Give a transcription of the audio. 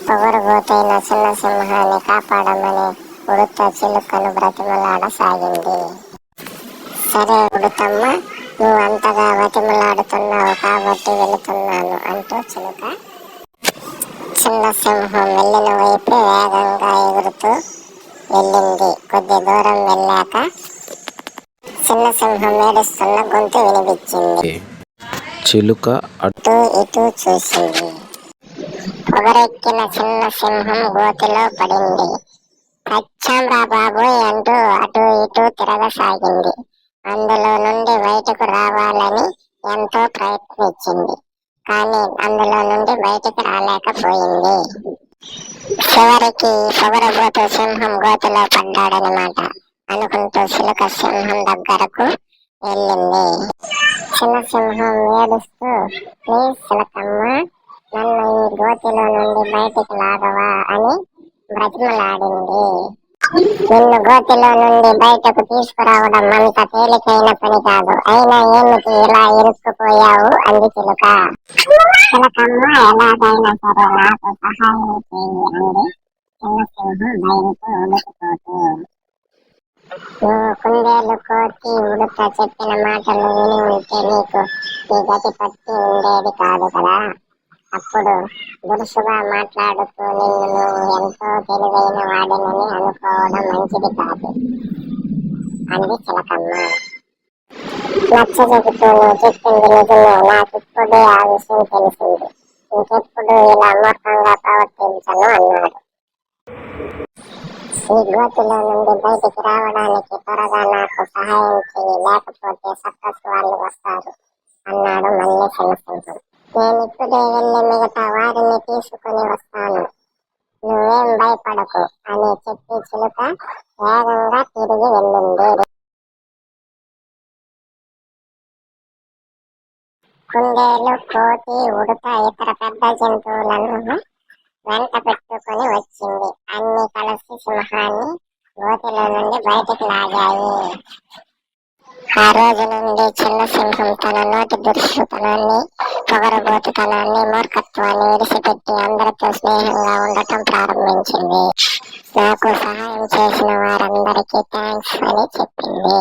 పొగరుబోతైన చిన్న సింహాన్ని కాపాడమని ఉడుత చిలుకను బ్రతిమలాడసాగింది. సరే ఉడుతమ్మ, నువ్వు అంతగా బతిమలాడుతున్నావు కాబట్టి వెళుతున్నాను అంటూ చిలుక చిన్న సింహం వెళ్ళిన వైపు వేగంగా ఎగురుతూ వెళ్ళింది. కొద్ది దూరం వెళ్ళాక చిన్న సింహం ఏడుస్తున్న గొంతు వినిపించింది. చిలుక అటు ఇటు చూసింది. పొగరెక్కిన చిన్న సింహం గోతిలో పడింది. చచ్చాంరా బాబోయ్ అంటూ అటు ఇటు తిరగసాగింది. అందులో నుండి బయటకు రావాలని ఎంతో ప్రయత్నించింది. కానీ అందులో నుండి బయటకు రాలేకపోయింది. చివరికి పొగరబోతూ సింహం గోతిలో పడ్డాడనమాట అనుకుంటూ చిలుక సింహం దగ్గరకు వెళ్ళింది. చిన్న సింహం ఏడుస్తూ, ప్లీజ్ చిలకమ్మ, నన్ను ఈ గోతిలో నుండి బయటికి లాగవా అని బ్రతిమలాడింది. నిన్ను గోతిలో నుండి బయటకు తీసుకురావడం అంత తేలికైన పని కాదు. అయినా ఏమిటి ఇలా ఇరుక్కుపోయావు అంది చిలుక. చిలకమ్మ, ఎలాగైనా సరే నాకు సహాయం చేయి అంది చిన్న సింహం భయంతో ఉడుకుపోతూ. నువ్వు కుందేలు, కోతి, ఉడుత చెప్పిన మాటలు విని ఉంటే నీకు ఈ గతి పట్టి ఉండేది కాదు కదా. అప్పుడు దురుసుగా మాట్లాడుతూ నిన్ను నువ్వు ఎంతో తెలివైన వాడినని అనుకోవడం మంచిది కాదు అంది చిలకమ్మ. నచ్చ చెబుతూ నువ్వు చెప్పింది నిజమే, నాకిప్పుడే ఆ విషయం తెలిసింది. ఇంకెప్పుడు ఇలా మూర్ఖంగా ప్రవర్తించను అన్నాడు. ఈ గోతిలో నుండి బయటికి రావడానికి త్వరగా నాకు సహాయం చెయ్యి, లేకపోతే సర్కస్ వాళ్ళు వస్తారు అన్నాడు మళ్ళీ చిన్న సింహం. నేను ఇప్పుడే వెళ్ళి మిగతా వారిని తీసుకుని వస్తాను, నువ్వేం భయపడకు అని చెప్పి చిలుక వేగంగా తిరిగి వెళ్ళింది. కుందేలు, కోతి, ఉడుత ఇతర పెద్ద జంతువులను వెంట పెట్టుకుని వచ్చింది. అన్ని కలిసి సింహాన్ని గోతిలో నుండి బయటికి లాగాయి. ఆ రోజు నుండి చిన్న సింహం తన నోటి దురుసుతనాన్ని, పొగరబోతుతనాన్ని, మూర్ఖత్వాన్ని విడిచిపెట్టి అందరితో స్నేహంగా ఉండటం ప్రారంభించింది. నాకు సహాయం చేసిన వారందరికీ థ్యాంక్స్ అని చెప్పింది.